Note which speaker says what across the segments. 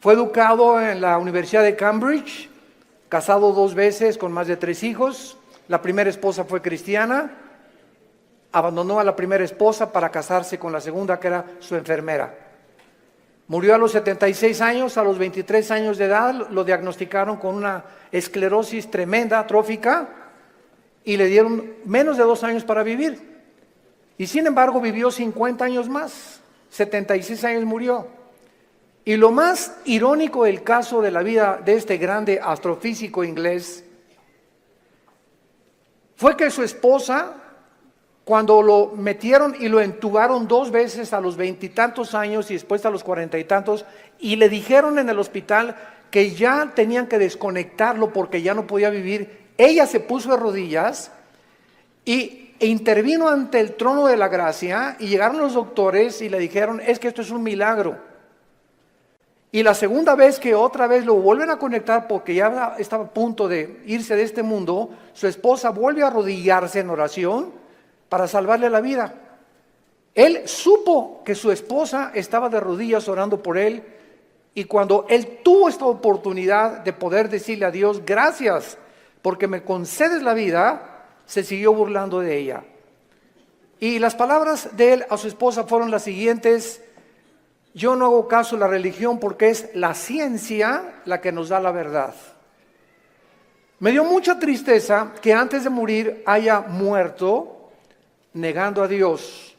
Speaker 1: Fue educado en la Universidad de Cambridge, casado 2 veces con más de 3 hijos. La primera esposa fue cristiana, abandonó a la primera esposa para casarse con la segunda, que era su enfermera. Murió a los 76 años, a los 23 años de edad lo diagnosticaron con una esclerosis tremenda, atrófica, y le dieron menos de 2 años para vivir. Y sin embargo vivió 50 años más, 76 años murió. Y lo más irónico del caso de la vida de este grande astrofísico inglés fue que su esposa, cuando lo metieron y lo entubaron 2 veces a los 20 y tantos años y después a los 40 y tantos, y le dijeron en el hospital que ya tenían que desconectarlo porque ya no podía vivir, ella se puso de rodillas e intervino ante el trono de la gracia, y llegaron los doctores y le dijeron: es que esto es un milagro. Y la segunda vez que otra vez lo vuelven a conectar porque ya estaba a punto de irse de este mundo, su esposa vuelve a arrodillarse en oración para salvarle la vida. Él supo que su esposa estaba de rodillas orando por él, y cuando él tuvo esta oportunidad de poder decirle a Dios: gracias porque me concedes la vida, se siguió burlando de ella. Y las palabras de él a su esposa fueron las siguientes: yo no hago caso a la religión porque es la ciencia la que nos da la verdad. Me dio mucha tristeza que antes de morir haya muerto negando a Dios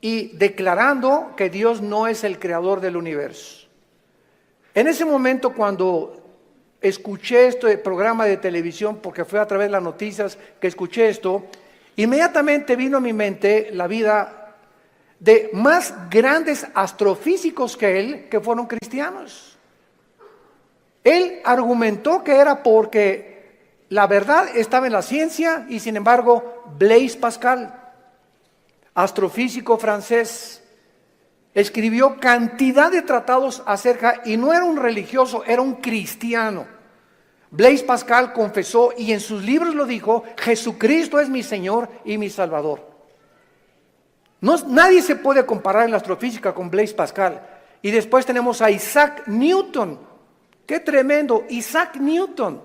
Speaker 1: y declarando que Dios no es el creador del universo. En ese momento, cuando escuché este programa de televisión, porque fue a través de las noticias que escuché esto, inmediatamente vino a mi mente la vida de más grandes astrofísicos que él, que fueron cristianos. Él argumentó que era porque la verdad estaba en la ciencia, y sin embargo Blaise Pascal, astrofísico francés, escribió cantidad de tratados acerca, y no era un religioso, era un cristiano. Blaise Pascal confesó, y en sus libros lo dijo: Jesucristo es mi Señor y mi Salvador. Nadie se puede comparar en la astrofísica con Blaise Pascal. Y después tenemos a Isaac Newton. ¡Qué tremendo! Isaac Newton,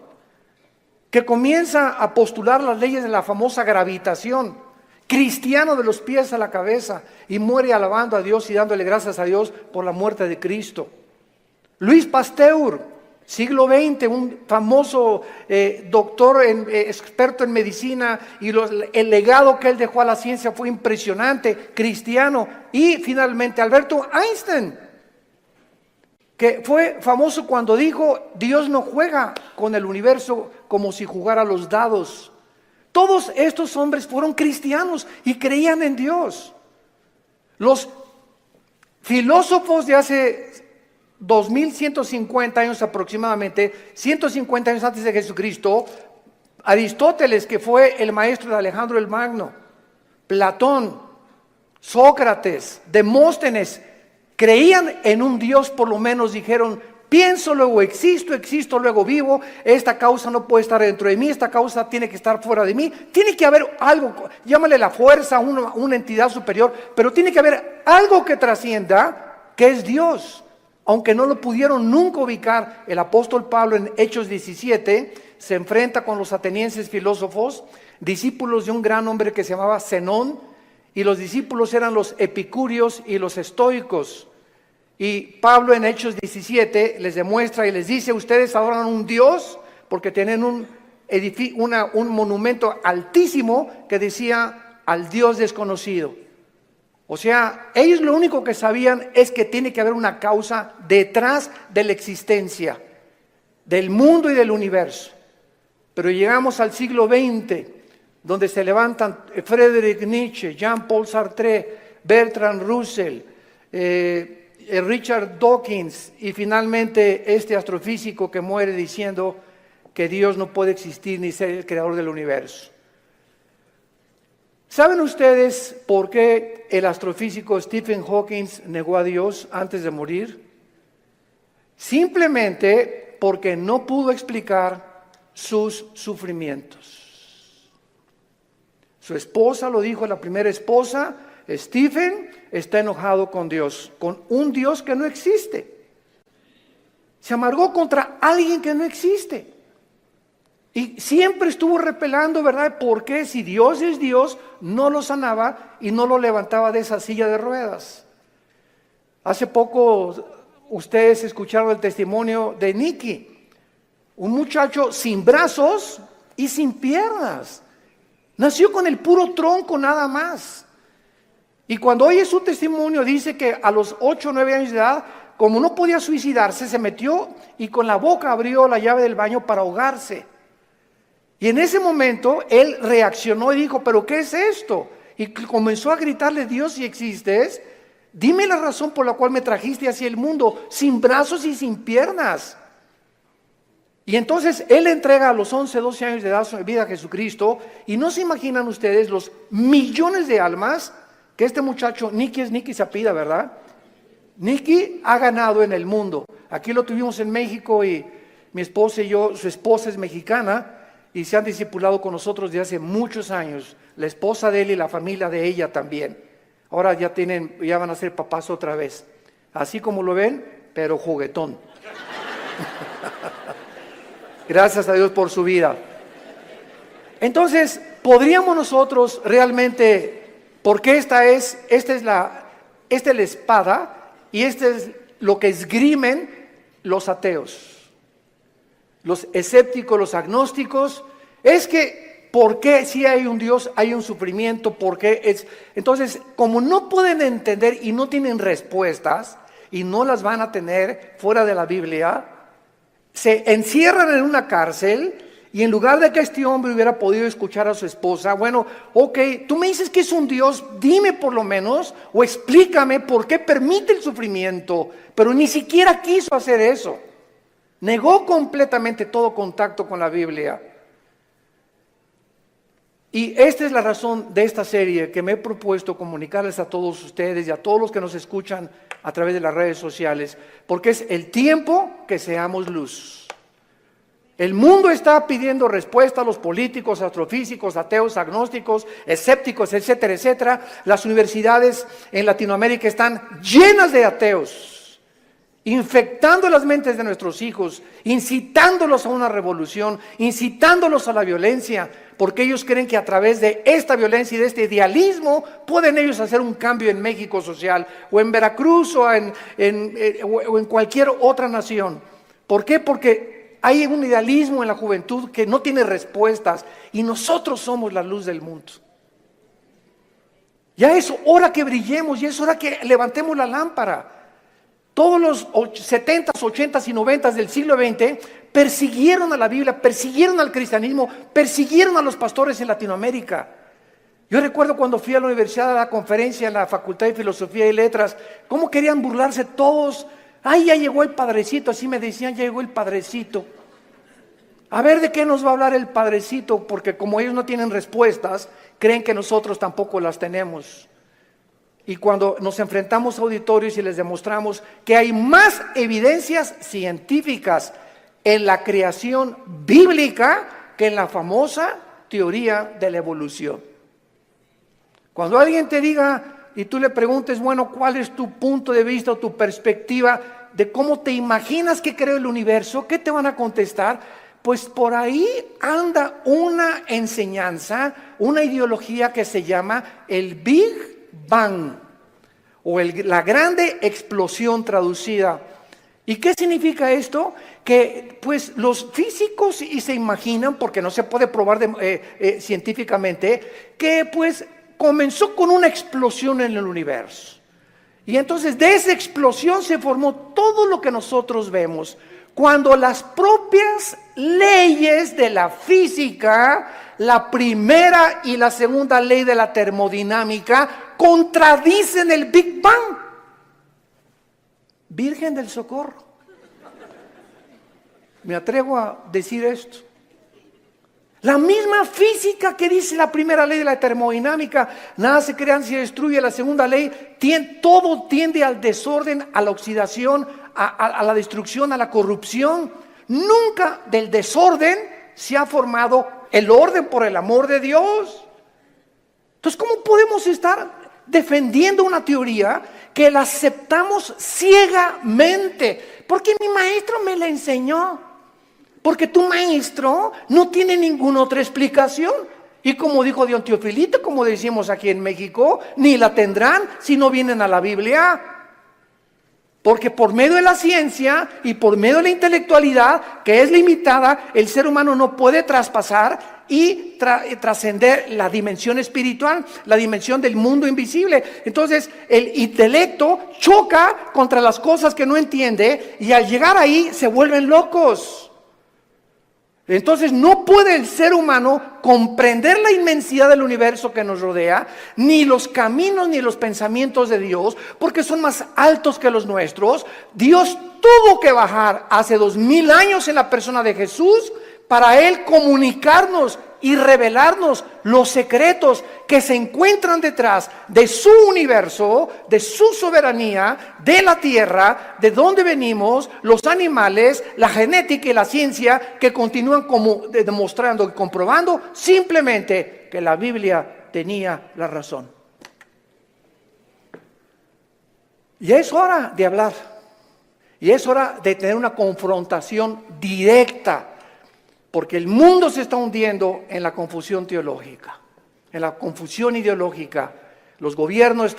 Speaker 1: que comienza a postular las leyes de la famosa gravitación, cristiano de los pies a la cabeza, y muere alabando a Dios y dándole gracias a Dios por la muerte de Cristo. Louis Pasteur, siglo XX, un famoso doctor, experto en medicina, y el legado que él dejó a la ciencia fue impresionante, cristiano. Y finalmente Alberto Einstein, que fue famoso cuando dijo: Dios no juega con el universo como si jugara los dados. Todos estos hombres fueron cristianos y creían en Dios. Los filósofos de hace 2150 años aproximadamente, 150 años antes de Jesucristo, Aristóteles, que fue el maestro de Alejandro el Magno, Platón, Sócrates, Demóstenes, creían en un Dios. Por lo menos dijeron: pienso, luego existo, existo, luego vivo, esta causa no puede estar dentro de mí, esta causa tiene que estar fuera de mí, tiene que haber algo, llámale la fuerza, una entidad superior, pero tiene que haber algo que trascienda, que es Dios. Aunque no lo pudieron nunca ubicar, el apóstol Pablo en Hechos 17 se enfrenta con los atenienses filósofos, discípulos de un gran hombre que se llamaba Zenón, y los discípulos eran los epicúreos y los estoicos. Y Pablo en Hechos 17 les demuestra y les dice: ustedes adoran un Dios porque tienen un monumento altísimo que decía: al Dios desconocido. O sea, ellos lo único que sabían es que tiene que haber una causa detrás de la existencia del mundo y del universo. Pero llegamos al siglo XX, donde se levantan Friedrich Nietzsche, Jean-Paul Sartre, Bertrand Russell, Richard Dawkins, y finalmente este astrofísico que muere diciendo que Dios no puede existir ni ser el creador del universo. ¿Saben ustedes por qué el astrofísico Stephen Hawking negó a Dios antes de morir? Simplemente porque no pudo explicar sus sufrimientos. Su esposa lo dijo, la primera esposa: Stephen está enojado con Dios, con un Dios que no existe. Se amargó contra alguien que no existe. Y siempre estuvo repelando, ¿verdad? Porque si Dios es Dios, no lo sanaba y no lo levantaba de esa silla de ruedas. Hace poco ustedes escucharon el testimonio de Nicky, un muchacho sin brazos y sin piernas. Nació con el puro tronco nada más. Y cuando oye su testimonio dice que a los 8 o 9 años de edad, como no podía suicidarse, se metió y con la boca abrió la llave del baño para ahogarse. Y en ese momento él reaccionó y dijo, ¿pero qué es esto? Y comenzó a gritarle, Dios, si existes, dime la razón por la cual me trajiste hacia el mundo, sin brazos y sin piernas. Y entonces él entrega a los 11, 12 años de edad su vida a Jesucristo, y no se imaginan ustedes los millones de almas que este muchacho, Nicky se apellida, ¿verdad? Nicky ha ganado en el mundo. Aquí lo tuvimos en México y mi esposa y yo, su esposa es mexicana, y se han discipulado con nosotros desde hace muchos años, la esposa de él y la familia de ella también. Ahora ya van a ser papás otra vez, así como lo ven, pero juguetón. Gracias a Dios por su vida. Entonces, podríamos nosotros realmente, porque esta es la espada y este es lo que esgrimen los ateos. Los escépticos, los agnósticos, es que, ¿por qué si hay un Dios, hay un sufrimiento? ¿Por qué es? Entonces, como no pueden entender y no tienen respuestas, y no las van a tener fuera de la Biblia, se encierran en una cárcel, y en lugar de que este hombre hubiera podido escuchar a su esposa, bueno, ok, tú me dices que es un Dios, dime por lo menos, o explícame por qué permite el sufrimiento, pero ni siquiera quiso hacer eso. Negó completamente todo contacto con la Biblia. Y esta es la razón de esta serie que me he propuesto comunicarles a todos ustedes y a todos los que nos escuchan a través de las redes sociales, porque es el tiempo que seamos luz. El mundo está pidiendo respuesta a los políticos, astrofísicos, ateos, agnósticos, escépticos, etcétera, etcétera. Las universidades en Latinoamérica están llenas de ateos, infectando las mentes de nuestros hijos, incitándolos a una revolución, incitándolos a la violencia, porque ellos creen que a través de esta violencia y de este idealismo pueden ellos hacer un cambio en México social, o en Veracruz, o en cualquier otra nación. ¿Por qué? Porque hay un idealismo en la juventud que no tiene respuestas, y nosotros somos la luz del mundo. Ya es hora que brillemos, ya es hora que levantemos la lámpara. Todos los 70s, 80s y 90s del siglo XX persiguieron a la Biblia, persiguieron al cristianismo, persiguieron a los pastores en Latinoamérica. Yo recuerdo cuando fui a la universidad a la conferencia en la Facultad de Filosofía y Letras, cómo querían burlarse todos. Ay, ya llegó el padrecito, así me decían, ya llegó el padrecito. A ver de qué nos va a hablar el padrecito, porque como ellos no tienen respuestas, creen que nosotros tampoco las tenemos. Y cuando nos enfrentamos a auditorios y les demostramos que hay más evidencias científicas en la creación bíblica que en la famosa teoría de la evolución. Cuando alguien te diga y tú le preguntes, bueno, ¿cuál es tu punto de vista o tu perspectiva de cómo te imaginas que creó el universo? ¿Qué te van a contestar? Pues por ahí anda una enseñanza, una ideología que se llama el Big Bang, o la grande explosión traducida. ¿Y qué significa esto? Que pues los físicos y se imaginan, porque no se puede probar científicamente, que pues comenzó con una explosión en el universo. Y entonces de esa explosión se formó todo lo que nosotros vemos. Cuando las propias leyes de la física, la primera y la segunda ley de la termodinámica, contradicen el Big Bang. Virgen del Socorro. Me atrevo a decir esto. La misma física que dice la primera ley de la termodinámica, nada se crea ni se destruye. La segunda ley, todo tiende al desorden, a la oxidación, a la destrucción, a la corrupción. Nunca del desorden se ha formado el orden, por el amor de Dios. Entonces, ¿cómo podemos estar defendiendo una teoría que la aceptamos ciegamente, porque mi maestro me la enseñó, porque tu maestro no tiene ninguna otra explicación. Y como dijo Don Teofilito, como decimos aquí en México, ni la tendrán si no vienen a la Biblia. Porque por medio de la ciencia y por medio de la intelectualidad, que es limitada, el ser humano no puede traspasar y trascender la dimensión espiritual, la dimensión del mundo invisible. Entonces el intelecto choca contra las cosas que no entiende y al llegar ahí se vuelven locos. Entonces no puede el ser humano comprender la inmensidad del universo que nos rodea, ni los caminos ni los pensamientos de Dios, porque son más altos que los nuestros. Dios tuvo que bajar hace 2000 años en la persona de Jesús para Él comunicarnos y revelarnos los secretos que se encuentran detrás de su universo, de su soberanía, de la tierra, de dónde venimos, los animales, la genética y la ciencia que continúan como demostrando y comprobando simplemente que la Biblia tenía la razón. Y es hora de hablar, y es hora de tener una confrontación directa. Porque el mundo se está hundiendo en la confusión teológica, en la confusión ideológica. Los gobiernos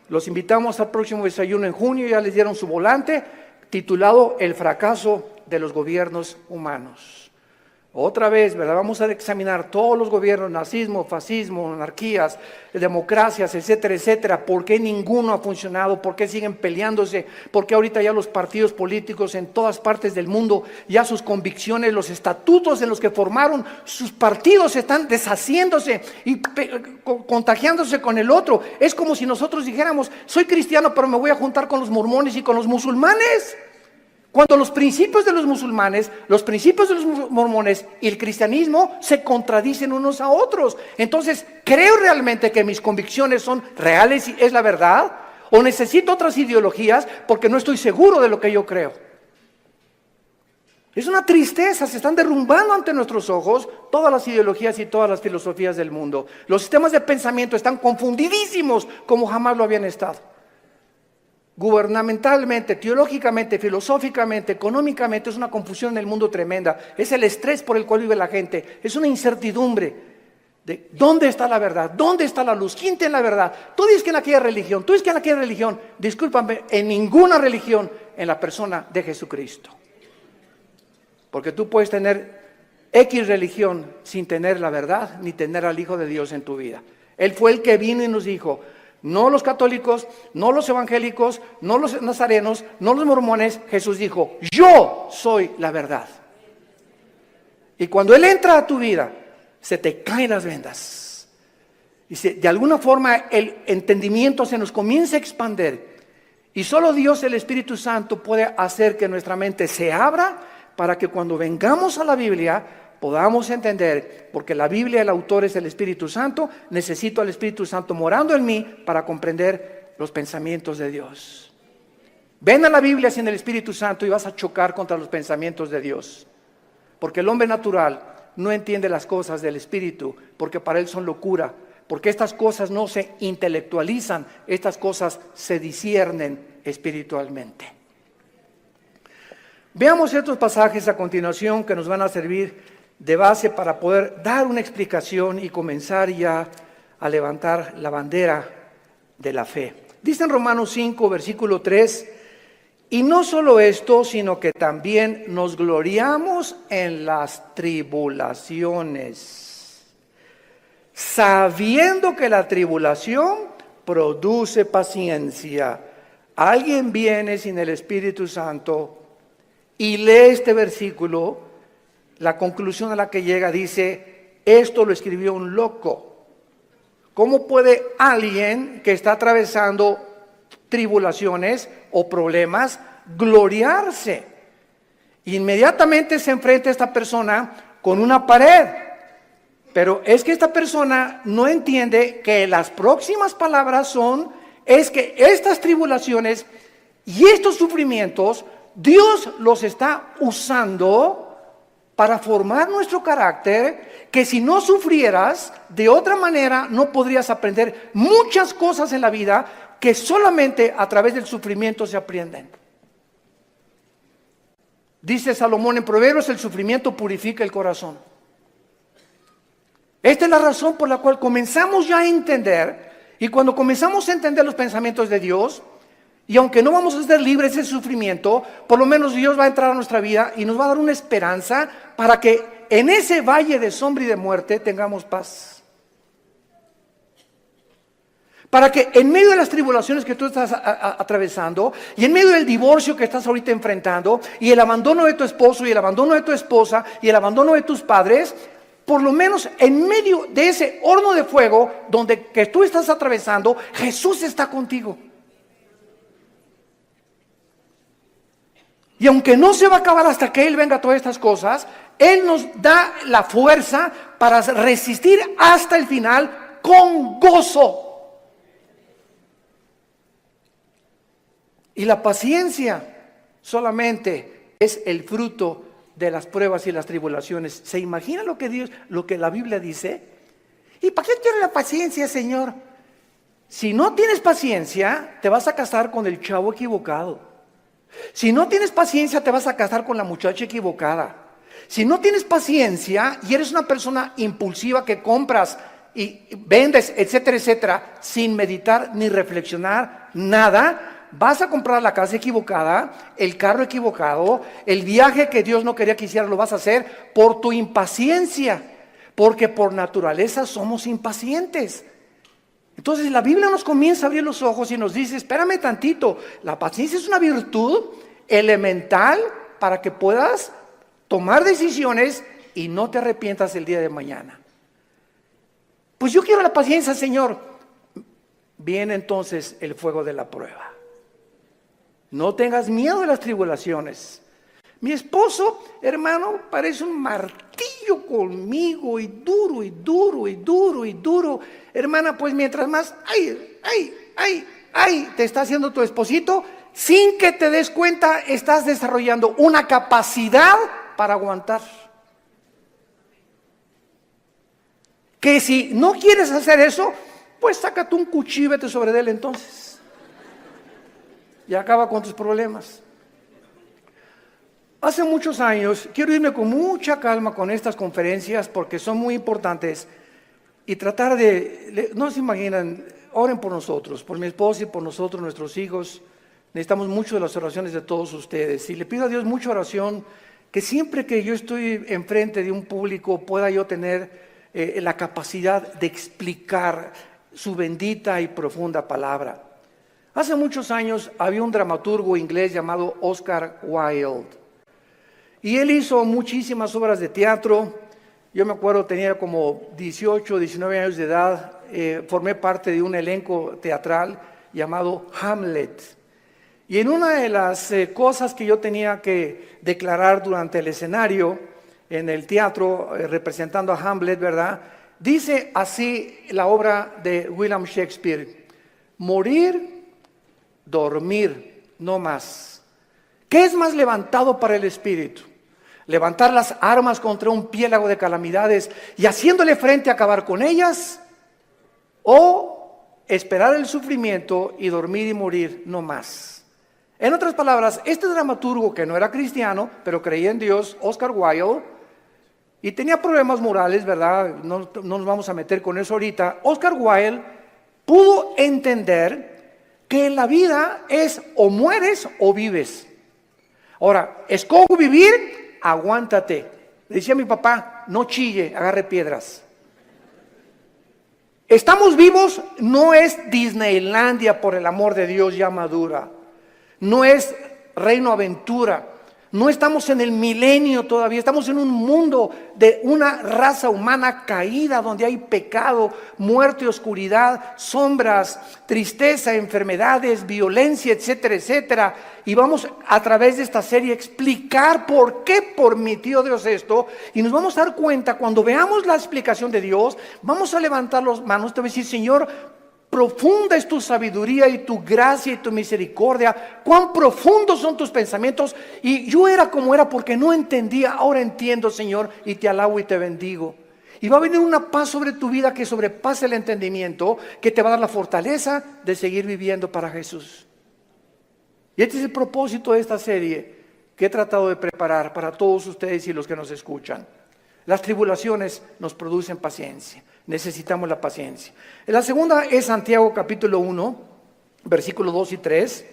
Speaker 1: los invitamos al próximo desayuno en junio, ya les dieron su volante, titulado El fracaso de los gobiernos humanos. Otra vez, ¿verdad? Vamos a examinar todos los gobiernos, nazismo, fascismo, monarquías, democracias, etcétera, etcétera. ¿Por qué ninguno ha funcionado? ¿Por qué siguen peleándose? ¿Por qué ahorita ya los partidos políticos en todas partes del mundo, ya sus convicciones, los estatutos en los que formaron sus partidos están deshaciéndose y contagiándose con el otro? Es como si nosotros dijéramos, soy cristiano, pero me voy a juntar con los mormones y con los musulmanes. Cuando los principios de los musulmanes, los principios de los mormones y el cristianismo se contradicen unos a otros. Entonces, ¿creo realmente que mis convicciones son reales y es la verdad? ¿O necesito otras ideologías porque no estoy seguro de lo que yo creo? Es una tristeza, se están derrumbando ante nuestros ojos todas las ideologías y todas las filosofías del mundo. Los sistemas de pensamiento están confundidísimos como jamás lo habían estado. Gubernamentalmente, teológicamente, filosóficamente, económicamente, es una confusión en el mundo tremenda. Es el estrés por el cual vive la gente. Es una incertidumbre de dónde está la verdad, dónde está la luz, quién tiene la verdad. Tú dices que en aquella religión, tú dices que en aquella religión. Discúlpame, en ninguna religión en la persona de Jesucristo. Porque tú puedes tener X religión sin tener la verdad, ni tener al Hijo de Dios en tu vida. Él fue el que vino y nos dijo, no los católicos, no los evangélicos, no los nazarenos, no los mormones. Jesús dijo, yo soy la verdad. Y cuando Él entra a tu vida, se te caen las vendas. Y de alguna forma el entendimiento se nos comienza a expandir. Y solo Dios, el Espíritu Santo, puede hacer que nuestra mente se abra para que cuando vengamos a la Biblia podamos entender, porque la Biblia, el autor es el Espíritu Santo, necesito al Espíritu Santo morando en mí para comprender los pensamientos de Dios. Ven a la Biblia sin el Espíritu Santo y vas a chocar contra los pensamientos de Dios, porque el hombre natural no entiende las cosas del Espíritu, porque para él son locura, porque estas cosas no se intelectualizan, estas cosas se disciernen espiritualmente. Veamos estos pasajes a continuación que nos van a servir de base para poder dar una explicación y comenzar ya a levantar la bandera de la fe. Dice en Romanos 5, versículo 3, y no solo esto, sino que también nos gloriamos en las tribulaciones, sabiendo que la tribulación produce paciencia. Alguien viene sin el Espíritu Santo y lee este versículo. La conclusión a la que llega dice, esto lo escribió un loco. ¿Cómo puede alguien que está atravesando tribulaciones o problemas gloriarse? Inmediatamente se enfrenta a esta persona con una pared. Pero es que esta persona no entiende que las próximas palabras es que estas tribulaciones y estos sufrimientos, Dios los está usando para formar nuestro carácter, que si no sufrieras, de otra manera no podrías aprender muchas cosas en la vida que solamente a través del sufrimiento se aprenden. Dice Salomón en Proverbios, el sufrimiento purifica el corazón. Esta es la razón por la cual comenzamos ya a entender, y cuando comenzamos a entender los pensamientos de Dios, y aunque no vamos a ser libres del sufrimiento, por lo menos Dios va a entrar a nuestra vida y nos va a dar una esperanza para que en ese valle de sombra y de muerte tengamos paz. Para que en medio de las tribulaciones que tú estás atravesando, y en medio del divorcio que estás ahorita enfrentando, y el abandono de tu esposo, y el abandono de tu esposa, y el abandono de tus padres, por lo menos en medio de ese horno de fuego que tú estás atravesando, Jesús está contigo. Y aunque no se va a acabar hasta que Él venga a todas estas cosas, Él nos da la fuerza para resistir hasta el final con gozo. Y la paciencia solamente es el fruto de las pruebas y las tribulaciones. ¿Se imagina lo que la Biblia dice? ¿Y para qué quiere la paciencia, Señor? Si no tienes paciencia, te vas a casar con el chavo equivocado. Si no tienes paciencia, te vas a casar con la muchacha equivocada. Si no tienes paciencia y eres una persona impulsiva que compras y vendes, etcétera, etcétera, sin meditar ni reflexionar nada, vas a comprar la casa equivocada, el carro equivocado, el viaje que Dios no quería que hicieras lo vas a hacer por tu impaciencia, porque por naturaleza somos impacientes. Entonces la Biblia nos comienza a abrir los ojos y nos dice, espérame tantito, la paciencia es una virtud elemental para que puedas tomar decisiones y no te arrepientas el día de mañana. Pues yo quiero la paciencia, Señor. Viene entonces el fuego de la prueba. No tengas miedo de las tribulaciones. Mi esposo, hermano, parece un martillo conmigo y duro y duro y duro y duro. Hermana, pues mientras más, te está haciendo tu esposito, sin que te des cuenta, estás desarrollando una capacidad para aguantar. Que si no quieres hacer eso, pues sácate un cuchillo y vete sobre él entonces. Y acaba con tus problemas. Hace muchos años, quiero irme con mucha calma con estas conferencias porque son muy importantes y tratar no se imaginan, oren por nosotros, por mi esposa y por nosotros, nuestros hijos. Necesitamos mucho de las oraciones de todos ustedes y le pido a Dios mucha oración, que siempre que yo estoy enfrente de un público pueda yo tener la capacidad de explicar su bendita y profunda palabra. Hace muchos años había un dramaturgo inglés llamado Oscar Wilde y él hizo muchísimas obras de teatro. Yo me acuerdo, tenía como 18, 19 años de edad, formé parte de un elenco teatral llamado Hamlet. Y en una de las cosas que yo tenía que declarar durante el escenario, en el teatro, representando a Hamlet, ¿verdad? Dice así la obra de William Shakespeare: morir, dormir, no más. ¿Qué es más levantado para el espíritu? ¿Levantar las armas contra un piélago de calamidades y haciéndole frente a acabar con ellas? ¿O esperar el sufrimiento y dormir y morir, no más? En otras palabras, este dramaturgo que no era cristiano, pero creía en Dios, Oscar Wilde, y tenía problemas morales, ¿verdad? No nos vamos a meter con eso ahorita. Oscar Wilde pudo entender que en la vida es o mueres o vives. Ahora, escojo vivir, aguántate. Le decía a mi papá, no chille, agarre piedras. Estamos vivos, no es Disneylandia, por el amor de Dios, ya madura. No es Reino Aventura. No estamos en el milenio todavía, estamos en un mundo de una raza humana caída, donde hay pecado, muerte, oscuridad, sombras, tristeza, enfermedades, violencia, etcétera, etcétera. Y vamos a través de esta serie a explicar por qué permitió Dios esto. Y nos vamos a dar cuenta, cuando veamos la explicación de Dios, vamos a levantar las manos, te voy a decir, Señor, profunda es tu sabiduría y tu gracia y tu misericordia. Cuán profundos son tus pensamientos. Y yo era como era porque no entendía. Ahora entiendo, Señor, y te alabo y te bendigo. Y va a venir una paz sobre tu vida que sobrepase el entendimiento, que te va a dar la fortaleza de seguir viviendo para Jesús. Y este es el propósito de esta serie que he tratado de preparar para todos ustedes y los que nos escuchan. Las tribulaciones nos producen paciencia. Necesitamos la paciencia. La segunda es Santiago capítulo 1, versículos 2 y 3.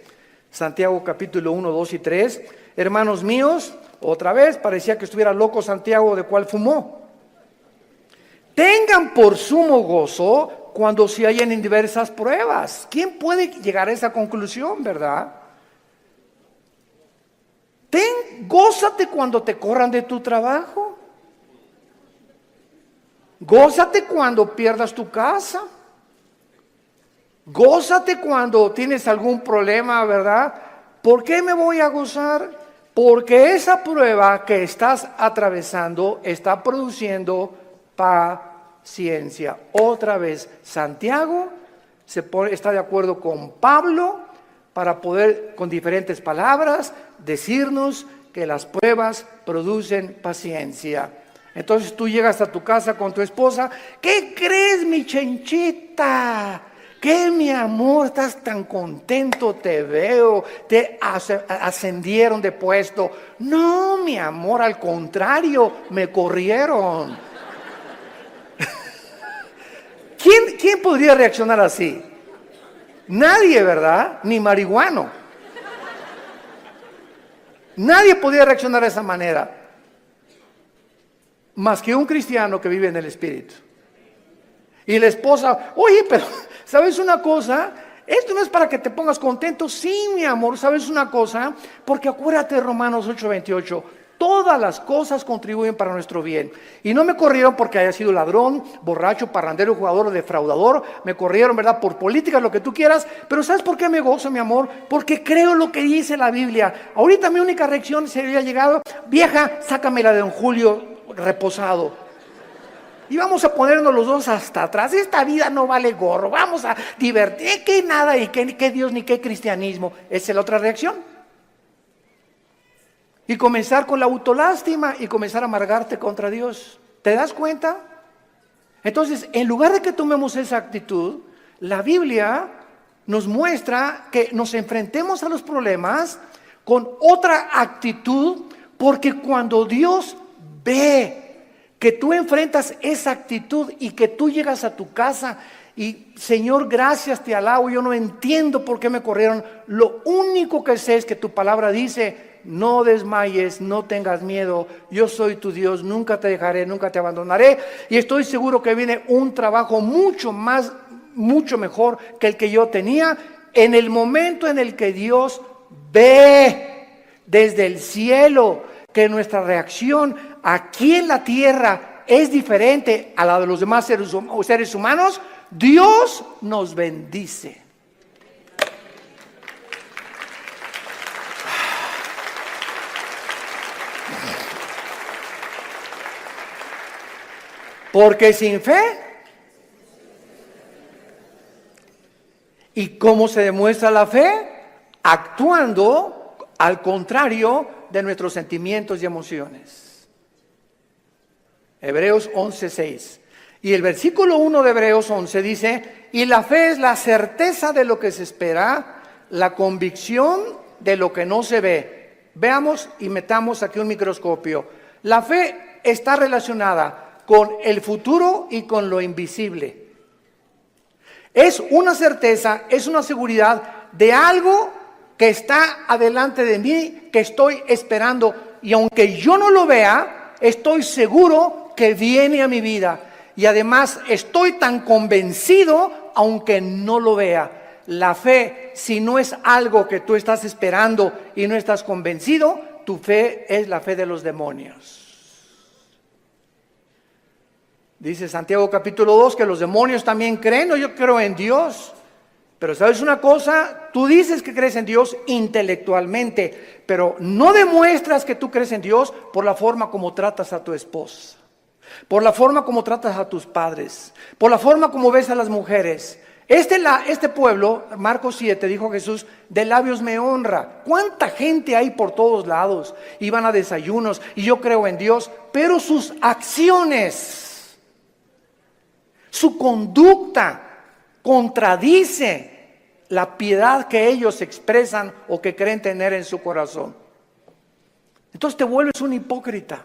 Speaker 1: Santiago capítulo 1, 2 y 3. Hermanos míos, otra vez, parecía que estuviera loco Santiago, de cual fumó. Tengan por sumo gozo cuando se hallen en diversas pruebas. ¿Quién puede llegar a esa conclusión, verdad? Gózate cuando te corran de tu trabajo. Gózate cuando pierdas tu casa. Gózate cuando tienes algún problema, ¿verdad? ¿Por qué me voy a gozar? Porque esa prueba que estás atravesando está produciendo paciencia. Otra vez, Santiago está de acuerdo con Pablo para poder, con diferentes palabras, decirnos que las pruebas producen paciencia. Entonces tú llegas a tu casa con tu esposa. ¿Qué crees, mi chenchita? ¿Qué, mi amor? Estás tan contento, te veo, te ascendieron de puesto. No, mi amor, al contrario, me corrieron. ¿Quién podría reaccionar así? Nadie, ¿verdad? Ni marihuano. Nadie podría reaccionar de esa manera, más que un cristiano que vive en el Espíritu. Y la esposa, oye, pero ¿sabes una cosa? Esto no es para que te pongas contento. Sí, mi amor, ¿sabes una cosa? Porque acuérdate de Romanos 8:28. Todas las cosas contribuyen para nuestro bien. Y no me corrieron porque haya sido ladrón, borracho, parrandero, jugador o defraudador. Me corrieron, ¿verdad? Por políticas, lo que tú quieras. Pero ¿sabes por qué me gozo, mi amor? Porque creo lo que dice la Biblia. Ahorita mi única reacción sería llegado, vieja, sácame la de don Julio reposado. Y vamos a ponernos los dos hasta atrás. Esta vida no vale gorro. Vamos a divertir. Que nada, y que Dios, ni qué cristianismo. Esa es la otra reacción. Y comenzar con la autolástima y comenzar a amargarte contra Dios. ¿Te das cuenta? Entonces, en lugar de que tomemos esa actitud, la Biblia nos muestra que nos enfrentemos a los problemas con otra actitud, porque cuando Dios ve que tú enfrentas esa actitud y que tú llegas a tu casa y Señor, gracias, te alabo, yo no entiendo por qué me corrieron, lo único que sé es que tu palabra dice, no desmayes, no tengas miedo, yo soy tu Dios, nunca te dejaré, nunca te abandonaré, y estoy seguro que viene un trabajo mucho mejor que el que yo tenía, en el momento en el que Dios ve desde el cielo que nuestra reacción aquí en la tierra es diferente a la de los demás seres humanos, Dios nos bendice. Porque sin fe, ¿y cómo se demuestra la fe? Actuando al contrario de nuestros sentimientos y emociones. Hebreos 11:6. Y el versículo 1 de Hebreos 11 dice, y la fe es la certeza de lo que se espera, la convicción de lo que no se ve. Veamos y metamos aquí un microscopio. La fe está relacionada con el futuro y con lo invisible. Es una certeza, es una seguridad de algo que está adelante de mí, que estoy esperando, y aunque yo no lo vea, estoy seguro que viene a mi vida. Y además estoy tan convencido, aunque no lo vea. La fe, si no es algo que tú estás esperando y no estás convencido, tu fe es la fe de los demonios. Dice Santiago capítulo 2 que los demonios también creen. No, yo creo en Dios. Pero ¿sabes una cosa? Tú dices que crees en Dios intelectualmente, pero no demuestras que tú crees en Dios por la forma como tratas a tu esposa, por la forma como tratas a tus padres, por la forma como ves a las mujeres. Este pueblo, Marcos 7, dijo Jesús, de labios me honra. ¿Cuánta gente hay por todos lados? Iban a desayunos y yo creo en Dios, pero sus acciones Su conducta contradice la piedad que ellos expresan o que creen tener en su corazón. Entonces te vuelves un hipócrita.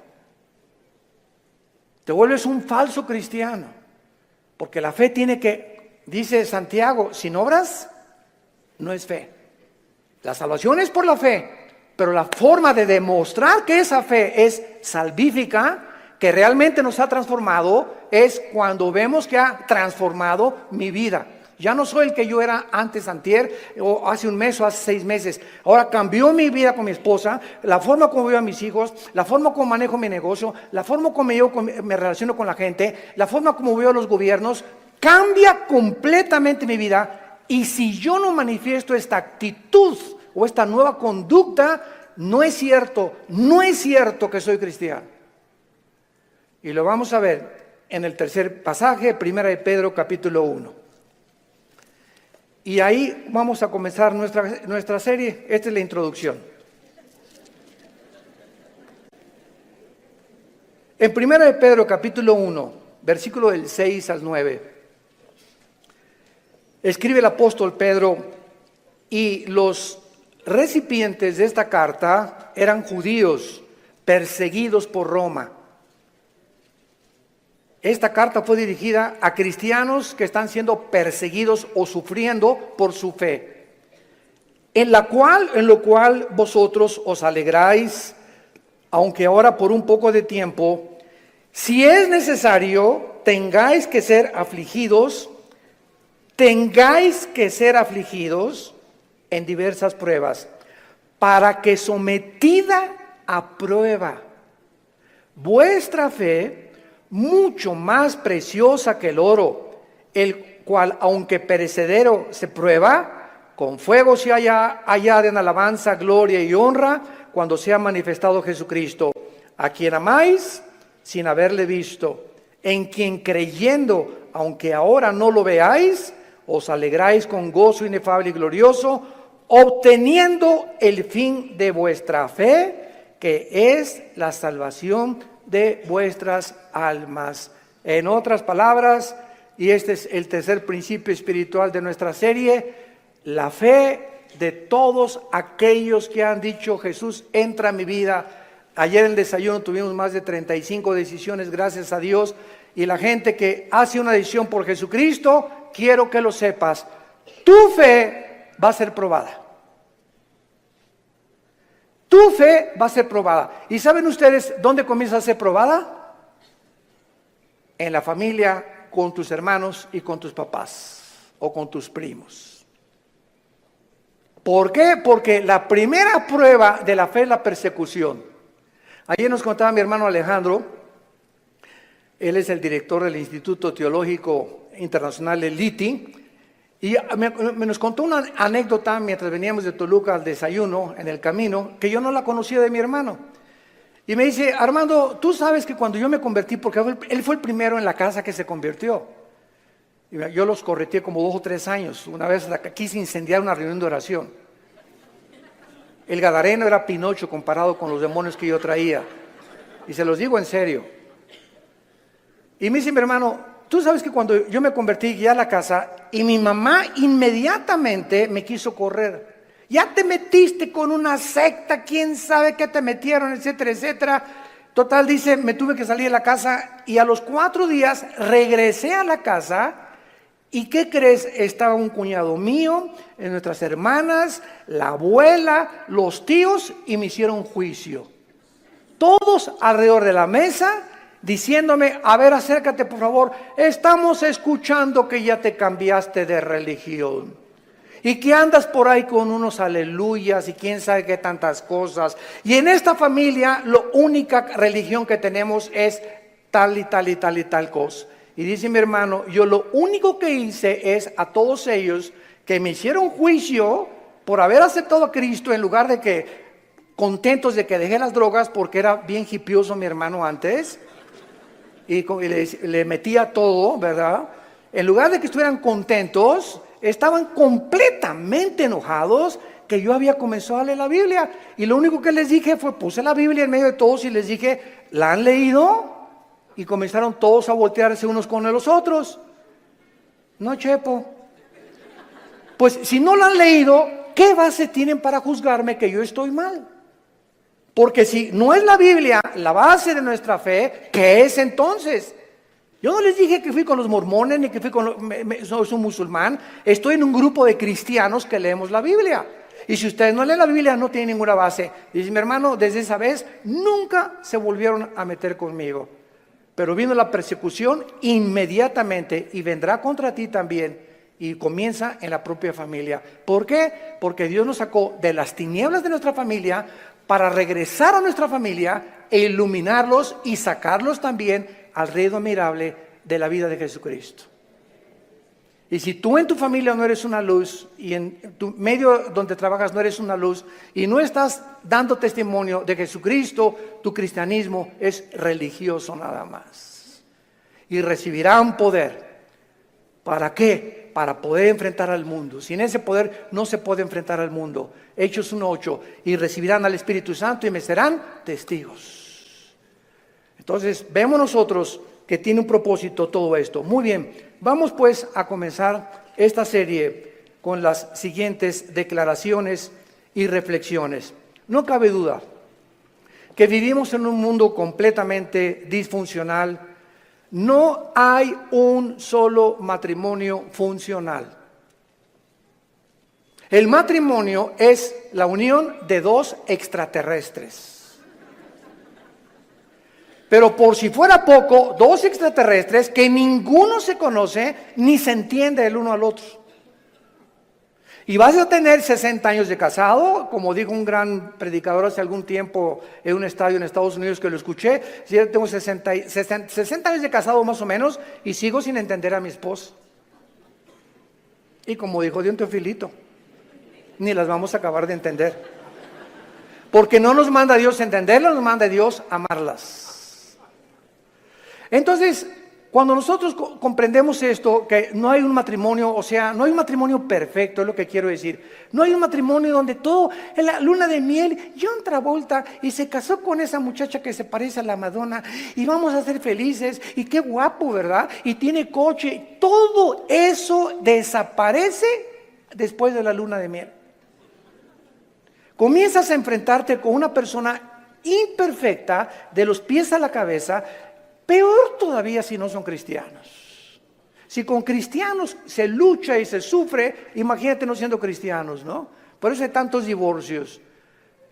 Speaker 1: Te vuelves un falso cristiano. Porque la fe tiene que, dice Santiago, sin obras no es fe. La salvación es por la fe, pero la forma de demostrar que esa fe es salvífica, que realmente nos ha transformado, es cuando vemos que ha transformado mi vida. Ya no soy el que yo era antes, antier, o hace un mes o hace 6 meses. Ahora cambió mi vida con mi esposa, la forma como veo a mis hijos, la forma como manejo mi negocio, la forma como me relaciono con la gente, la forma como veo a los gobiernos. Cambia completamente mi vida. Y si yo no manifiesto esta actitud o esta nueva conducta, no es cierto que soy cristiano. Y lo vamos a ver en el tercer pasaje, 1 de Pedro capítulo 1. Y ahí vamos a comenzar nuestra serie. Esta es la introducción. En 1 de Pedro capítulo 1, versículo del 6 al 9, escribe el apóstol Pedro, y los recipientes de esta carta eran judíos perseguidos por Roma. Esta carta fue dirigida a cristianos que están siendo perseguidos o sufriendo por su fe, en lo cual vosotros os alegráis, aunque ahora por un poco de tiempo, si es necesario, tengáis que ser afligidos en diversas pruebas, para que sometida a prueba vuestra fe, mucho más preciosa que el oro, el cual, aunque perecedero se prueba, con fuego se hallada en alabanza, gloria y honra, cuando sea manifestado Jesucristo, a quien amáis sin haberle visto, en quien creyendo, aunque ahora no lo veáis, os alegráis con gozo inefable y glorioso, obteniendo el fin de vuestra fe, que es la salvación de vuestras almas. En otras palabras, y este es el tercer principio espiritual de nuestra serie, la fe de todos aquellos que han dicho: Jesús, entra a mi vida. Ayer en el desayuno tuvimos más de 35 decisiones, gracias a Dios, y la gente que hace una decisión por Jesucristo, quiero que lo sepas, tu fe va a ser probada. Tu fe va a ser probada. ¿Y saben ustedes dónde comienza a ser probada? En la familia, con tus hermanos y con tus papás o con tus primos. ¿Por qué? Porque la primera prueba de la fe es la persecución. Ayer nos contaba mi hermano Alejandro, él es el director del Instituto Teológico Internacional del LITI, y nos contó una anécdota mientras veníamos de Toluca al desayuno en el camino, que yo no la conocía de mi hermano. Y me dice: Armando, tú sabes que cuando yo me convertí, porque él fue el primero en la casa que se convirtió. Y yo los correteé como 2 o 3 años. Una vez quise incendiar una reunión de oración. El gadareno era Pinocho comparado con los demonios que yo traía. Y se los digo en serio. Y me dice mi hermano: tú sabes que cuando yo me convertí, llegué a la casa y mi mamá inmediatamente me quiso correr. Ya te metiste con una secta, quién sabe qué te metieron, etcétera, etcétera. Total, dice, me tuve que salir de la casa y a los 4 días regresé a la casa. ¿Y qué crees? Estaba un cuñado mío, nuestras hermanas, la abuela, los tíos, y me hicieron juicio. Todos alrededor de la mesa, diciéndome: a ver, acércate por favor, estamos escuchando que ya te cambiaste de religión y que andas por ahí con unos aleluyas y quién sabe qué tantas cosas, y en esta familia la única religión que tenemos es tal y tal y tal y tal cosa. Y dice mi hermano: yo lo único que hice es a todos ellos que me hicieron juicio por haber aceptado a Cristo, en lugar de que contentos de que dejé las drogas, porque era bien hipioso mi hermano antes, y le metía todo, ¿verdad? En lugar de que estuvieran contentos, estaban completamente enojados que yo había comenzado a leer la Biblia. Y lo único que les dije fue, puse la Biblia en medio de todos y les dije: ¿la han leído? Y comenzaron todos a voltearse unos con los otros. No, Chepo. Pues si no la han leído, ¿qué base tienen para juzgarme que yo estoy mal? Porque si no es la Biblia la base de nuestra fe, ¿qué es entonces? Yo no les dije que fui con los mormones ni que fui con soy un musulmán. Estoy en un grupo de cristianos que leemos la Biblia. Y si ustedes no leen la Biblia, no tienen ninguna base. Dice mi hermano, desde esa vez nunca se volvieron a meter conmigo. Pero vino la persecución inmediatamente y vendrá contra ti también. Y comienza en la propia familia. ¿Por qué? Porque Dios nos sacó de las tinieblas de nuestra familia para regresar a nuestra familia e iluminarlos y sacarlos también al reino admirable de la vida de Jesucristo. Y si tú en tu familia no eres una luz y en tu medio donde trabajas no eres una luz y no estás dando testimonio de Jesucristo, tu cristianismo es religioso nada más. Y recibirán poder. ¿Para qué? Para poder enfrentar al mundo. Sin ese poder no se puede enfrentar al mundo. Hechos 1:8. Y recibirán al Espíritu Santo y me serán testigos. Entonces, vemos nosotros que tiene un propósito todo esto. Muy bien, vamos pues a comenzar esta serie con las siguientes declaraciones y reflexiones. No cabe duda que vivimos en un mundo completamente disfuncional. No hay un solo matrimonio funcional. El matrimonio es la unión de dos extraterrestres. Pero por si fuera poco, dos extraterrestres que ninguno se conoce ni se entiende el uno al otro. Y vas a tener 60 años de casado, como dijo un gran predicador hace algún tiempo en un estadio en Estados Unidos que lo escuché. Yo tengo 60 años de casado más o menos y sigo sin entender a mi esposa. Y como dijo Dios Teofilito, ni las vamos a acabar de entender. Porque no nos manda Dios entenderlas, nos manda Dios amarlas. Entonces, cuando nosotros comprendemos esto, que no hay un matrimonio, o sea, no hay un matrimonio perfecto, es lo que quiero decir. No hay un matrimonio donde todo, en la luna de miel, John Travolta y se casó con esa muchacha que se parece a la Madonna y vamos a ser felices y qué guapo, ¿verdad? Y tiene coche. Todo eso desaparece después de la luna de miel. Comienzas a enfrentarte con una persona imperfecta de los pies a la cabeza. Peor todavía si no son cristianos. Si con cristianos se lucha y se sufre, imagínate no siendo cristianos, ¿no? Por eso hay tantos divorcios.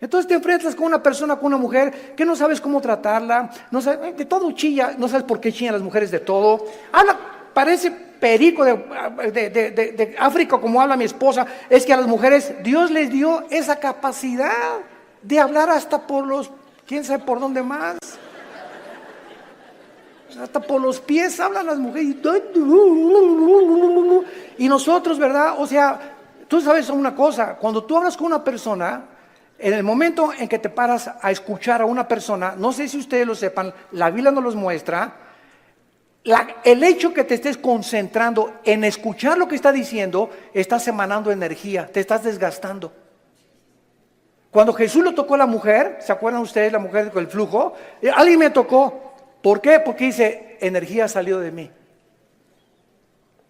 Speaker 1: Entonces te enfrentas con una persona, con una mujer, que no sabes cómo tratarla, no sabes, de todo chilla, no sabes por qué chillan las mujeres de todo. Habla, parece perico de África como habla mi esposa. Es que a las mujeres Dios les dio esa capacidad de hablar hasta por los, quién sabe por dónde más. Hasta por los pies hablan las mujeres. Y nosotros, ¿verdad? O sea, tú sabes una cosa. Cuando tú hablas con una persona, en el momento en que te paras a escuchar a una persona, no sé si ustedes lo sepan, la Biblia nos los muestra, el hecho que te estés concentrando en escuchar lo que está diciendo, estás emanando energía, te estás desgastando. Cuando Jesús lo tocó a la mujer, ¿se acuerdan ustedes la mujer con el flujo? Alguien me tocó. ¿Por qué? Porque dice, energía salió de mí.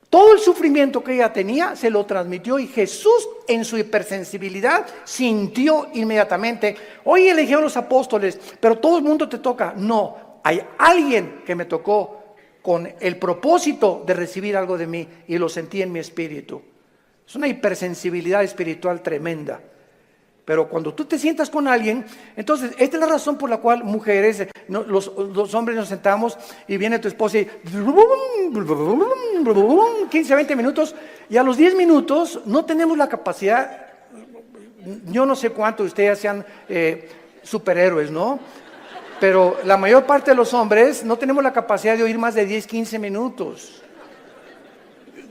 Speaker 1: Todo el sufrimiento que ella tenía se lo transmitió y Jesús en su hipersensibilidad sintió inmediatamente. Hoy eligieron los apóstoles, pero todo el mundo te toca. No, hay alguien que me tocó con el propósito de recibir algo de mí y lo sentí en mi espíritu. Es una hipersensibilidad espiritual tremenda. Pero cuando tú te sientas con alguien, entonces esta es la razón por la cual mujeres, los hombres nos sentamos y viene tu esposa y 15, 20 minutos y a los 10 minutos no tenemos la capacidad, yo no sé cuántos de ustedes sean superhéroes, ¿no? Pero la mayor parte de los hombres no tenemos la capacidad de oír más de 10, 15 minutos.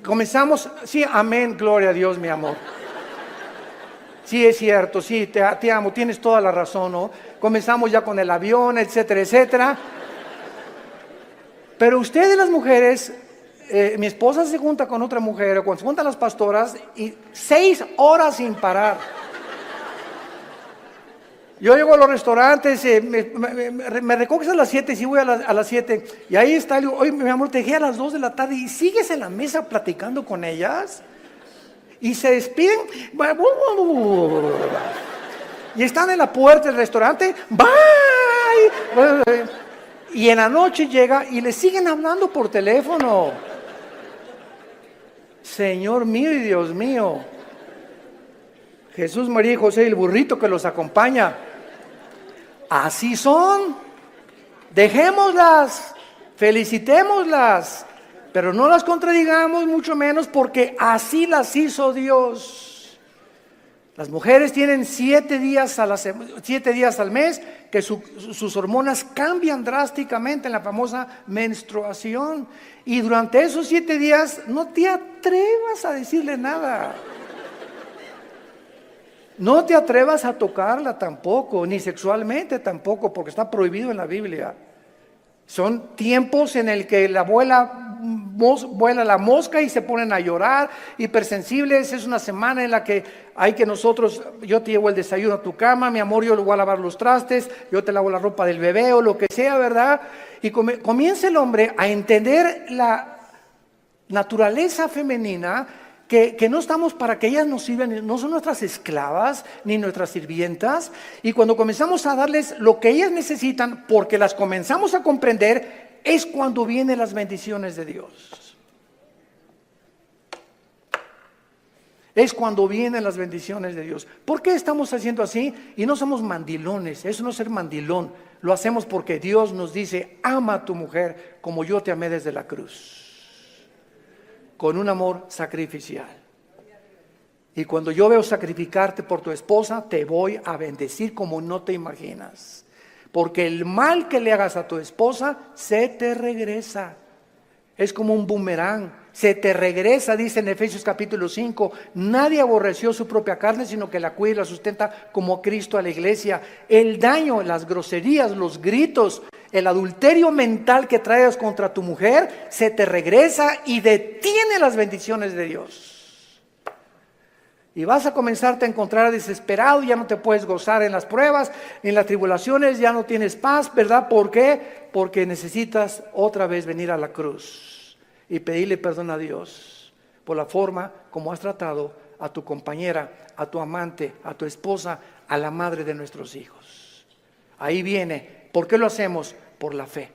Speaker 1: Comenzamos, sí, amén, gloria a Dios, mi amor. Sí, es cierto, sí, te amo, tienes toda la razón, ¿no? Comenzamos ya con el avión, etcétera, etcétera. Pero ustedes las mujeres, mi esposa se junta con otra mujer, o cuando se juntan las pastoras, y 6 horas sin parar. Yo llego a los restaurantes, me recoges a las 7, sí voy a las 7, y ahí está, le digo, oye, mi amor, te dejé a las 2 de la tarde, y sigues en la mesa platicando con ellas, y se despiden, y están en la puerta del restaurante, bye, y en la noche llega, y le siguen hablando por teléfono. Señor mío y Dios mío, Jesús, María y José y el burrito que los acompaña, así son. Dejémoslas, felicitémoslas, pero no las contradigamos, mucho menos, porque así las hizo Dios. Las mujeres tienen 7 días al mes que sus hormonas cambian drásticamente en la famosa menstruación, y durante esos 7 días no te atrevas a decirle nada. No te atrevas a tocarla tampoco, ni sexualmente tampoco, porque está prohibido en la Biblia. Son tiempos en el que vuela la mosca y se ponen a llorar, hipersensibles. Es una semana en la que hay que yo te llevo el desayuno a tu cama, mi amor, yo le voy a lavar los trastes, yo te lavo la ropa del bebé o lo que sea, ¿verdad? Y comienza el hombre a entender la naturaleza femenina, que no estamos para que ellas nos sirvan, no son nuestras esclavas ni nuestras sirvientas, y cuando comenzamos a darles lo que ellas necesitan, porque las comenzamos a comprender, es cuando vienen las bendiciones de Dios. Es cuando vienen las bendiciones de Dios. ¿Por qué estamos haciendo así? Y no somos mandilones, eso no es ser mandilón, lo hacemos porque Dios nos dice, ama a tu mujer como yo te amé desde la cruz, con un amor sacrificial. Y cuando yo veo sacrificarte por tu esposa, te voy a bendecir como no te imaginas. Porque el mal que le hagas a tu esposa, se te regresa. Es como un boomerang, se te regresa, dice en Efesios capítulo 5. Nadie aborreció su propia carne, sino que la cuida y la sustenta como Cristo a la iglesia. El daño, las groserías, los gritos, el adulterio mental que traes contra tu mujer, se te regresa y detiene las bendiciones de Dios. Y vas a comenzarte a encontrar desesperado, ya no te puedes gozar en las pruebas, en las tribulaciones, ya no tienes paz, ¿verdad? ¿Por qué? Porque necesitas otra vez venir a la cruz y pedirle perdón a Dios por la forma como has tratado a tu compañera, a tu amante, a tu esposa, a la madre de nuestros hijos. Ahí viene. ¿Por qué lo hacemos? Por la fe.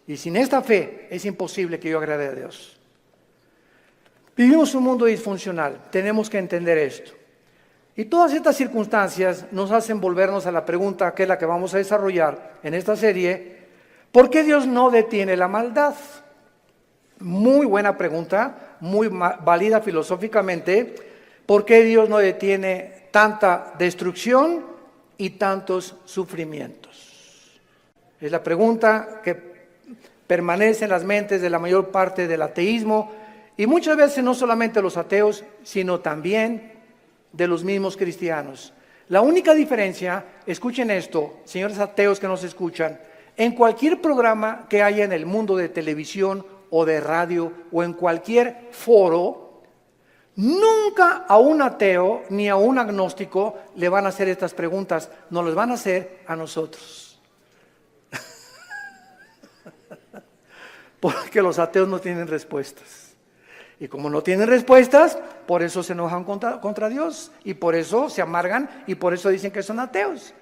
Speaker 1: Y sin esta fe es imposible que yo agrade a Dios. Vivimos un mundo disfuncional, tenemos que entender esto. Y todas estas circunstancias nos hacen volvernos a la pregunta, que es la que vamos a desarrollar en esta serie: ¿por qué Dios no detiene la maldad? Muy buena pregunta, muy válida filosóficamente. ¿Por qué Dios no detiene tanta destrucción y tantos sufrimientos? Es la pregunta que permanece en las mentes de la mayor parte del ateísmo, y muchas veces no solamente los ateos, sino también de los mismos cristianos. La única diferencia, escuchen esto, señores ateos que nos escuchan, en cualquier programa que haya en el mundo de televisión o de radio o en cualquier foro, nunca a un ateo ni a un agnóstico le van a hacer estas preguntas, nos las van a hacer a nosotros. Porque los ateos no tienen respuestas. Y como no tienen respuestas, por eso se enojan contra Dios, y por eso se amargan, y por eso dicen que son ateos.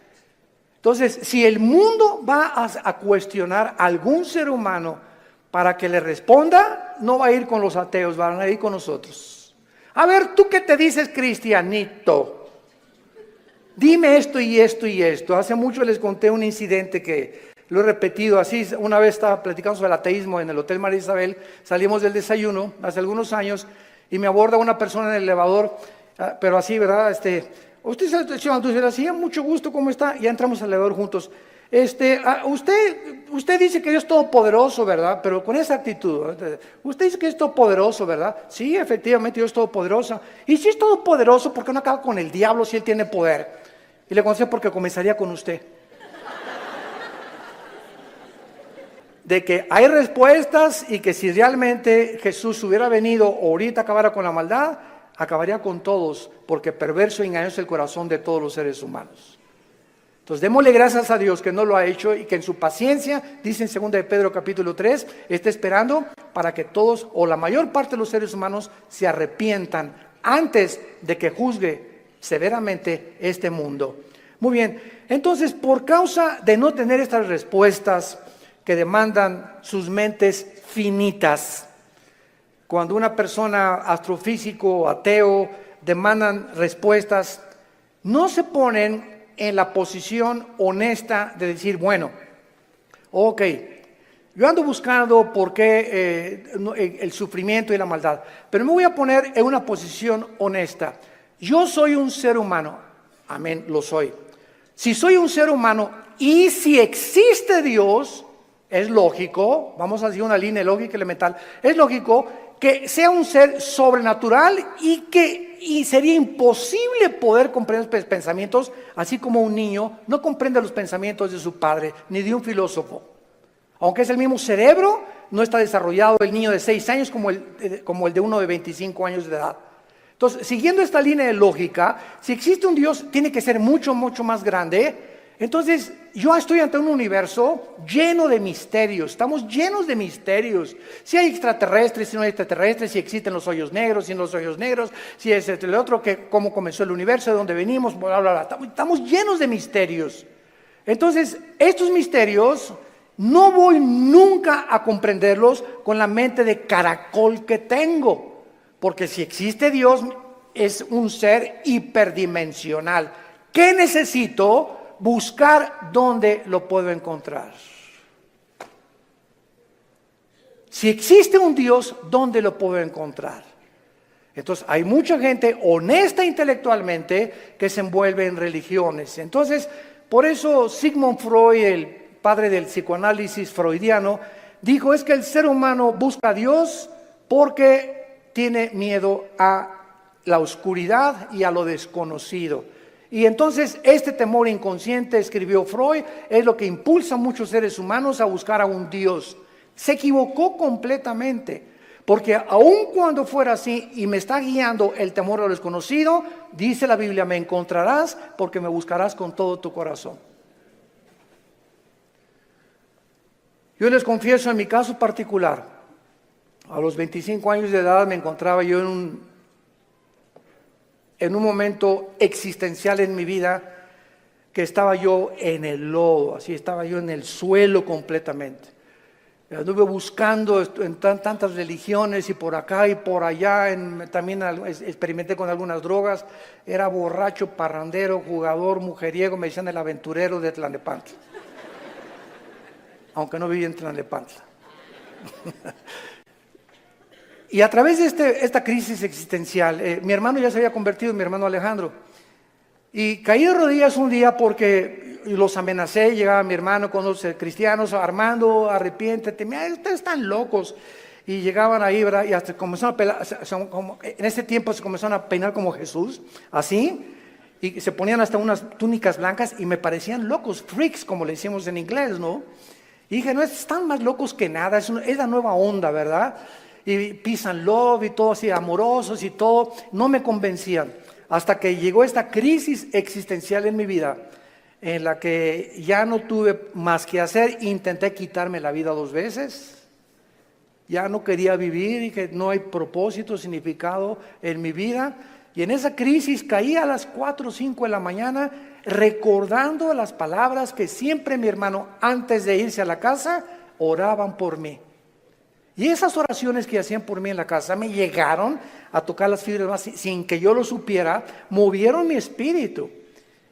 Speaker 1: Entonces, si el mundo va a cuestionar a algún ser humano para que le responda, no va a ir con los ateos, van a ir con nosotros. A ver, ¿tú qué te dices, cristianito? Dime esto y esto y esto. Hace mucho les conté un incidente que lo he repetido así. Una vez estaba platicando sobre el ateísmo en el Hotel María Isabel, salimos del desayuno hace algunos años y me aborda una persona en el elevador, pero así, ¿verdad? Usted es el señor Altucera, sí, mucho gusto, ¿cómo está? Ya entramos al elevador juntos. Usted dice que Dios es todopoderoso, ¿verdad? Pero con esa actitud, ¿verdad? Usted dice que es todopoderoso, ¿verdad? Sí, efectivamente, Dios es todopoderoso. Y si es todopoderoso, ¿por qué no acaba con el diablo si él tiene poder? Y le contesté: porque comenzaría con usted. De que hay respuestas y que si realmente Jesús hubiera venido o ahorita acabara con la maldad, acabaría con todos, porque perverso y engañoso es el corazón de todos los seres humanos. Entonces démosle gracias a Dios que no lo ha hecho y que en su paciencia, dice en 2 de Pedro capítulo 3, está esperando para que todos o la mayor parte de los seres humanos se arrepientan antes de que juzgue severamente este mundo. Muy bien, entonces por causa de no tener estas respuestas que demandan sus mentes finitas, cuando una persona astrofísico o ateo demandan respuestas, no se ponen en la posición honesta de decir, bueno, ok, yo ando buscando por qué el sufrimiento y la maldad, pero me voy a poner en una posición honesta. Yo soy un ser humano, amén, lo soy. Si soy un ser humano y si existe Dios, es lógico, vamos a decir una línea lógica elemental, es lógico que sea un ser sobrenatural y sería imposible poder comprender los pensamientos, así como un niño no comprende los pensamientos de su padre, ni de un filósofo. Aunque es el mismo cerebro, no está desarrollado el niño de 6 años como el de uno de 25 años de edad. Entonces, siguiendo esta línea de lógica, si existe un Dios, tiene que ser mucho, mucho más grande. Entonces, yo estoy ante un universo lleno de misterios, estamos llenos de misterios. Si hay extraterrestres, si no hay extraterrestres, si existen los hoyos negros, si no los hoyos negros, si es el otro, cómo comenzó el universo, de dónde venimos, bla, bla, bla. Estamos llenos de misterios. Entonces, estos misterios no voy nunca a comprenderlos con la mente de caracol que tengo, porque si existe Dios, es un ser hiperdimensional. ¿Qué necesito? Buscar dónde lo puedo encontrar. Si existe un Dios, ¿dónde lo puedo encontrar? Entonces hay mucha gente honesta intelectualmente que se envuelve en religiones. Entonces, por eso Sigmund Freud, el padre del psicoanálisis freudiano, dijo es que el ser humano busca a Dios porque tiene miedo a la oscuridad y a lo desconocido. Y entonces este temor inconsciente, escribió Freud, es lo que impulsa a muchos seres humanos a buscar a un Dios. Se equivocó completamente, porque aun cuando fuera así y me está guiando el temor a lo desconocido, dice la Biblia, me encontrarás porque me buscarás con todo tu corazón. Yo les confieso en mi caso particular, a los 25 años de edad me encontraba yo en un momento existencial en mi vida, que estaba yo en el lodo, así estaba yo en el suelo completamente. Anduve buscando en tantas religiones y por acá y por allá, también experimenté con algunas drogas, era borracho, parrandero, jugador, mujeriego, me decían el aventurero de Tlalnepantla, aunque no vivía en Tlalnepantla. Y a través de esta crisis existencial, mi hermano ya se había convertido, mi hermano Alejandro, y caí de rodillas un día porque los amenacé, llegaba mi hermano con los cristianos, Armando, arrepiéntete, mira, ustedes están locos, y llegaban ahí, ¿verdad? Y hasta comenzaron a pelar, en ese tiempo se comenzaron a peinar como Jesús, así, y se ponían hasta unas túnicas blancas y me parecían locos, freaks, como le decimos en inglés, ¿no? Y dije, no, están más locos que nada, es la nueva onda, ¿verdad? Y peace and love y todo así, amorosos y todo, no me convencían. Hasta que llegó esta crisis existencial en mi vida, en la que ya no tuve más que hacer, intenté quitarme la vida 2 veces, ya no quería vivir y que no hay propósito, significado en mi vida. Y en esa crisis caí a las 4 o 5 de la mañana recordando las palabras que siempre mi hermano, antes de irse a la casa, oraban por mí. Y esas oraciones que hacían por mí en la casa me llegaron a tocar las fibras más sin que yo lo supiera, movieron mi espíritu.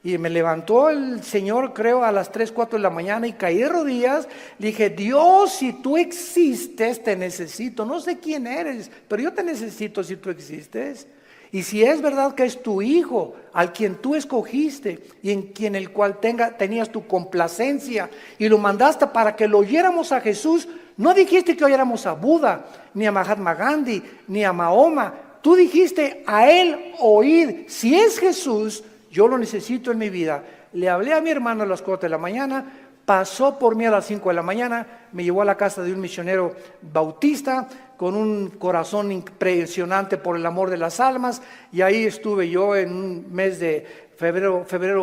Speaker 1: Y me levantó el Señor, creo, a las 3, 4 de la mañana y caí de rodillas. Le dije, Dios, si tú existes, te necesito. No sé quién eres, pero yo te necesito si tú existes. Y si es verdad que es tu Hijo, al quien tú escogiste y en quien el cual tenías tu complacencia y lo mandaste para que lo oyéramos a Jesús, no dijiste que oyéramos a Buda, ni a Mahatma Gandhi, ni a Mahoma. Tú dijiste a él oír. Si es Jesús, yo lo necesito en mi vida. Le hablé a mi hermano a las 4 de la mañana, pasó por mí a las 5 de la mañana, me llevó a la casa de un misionero bautista con un corazón impresionante por el amor de las almas, y ahí estuve yo en un mes de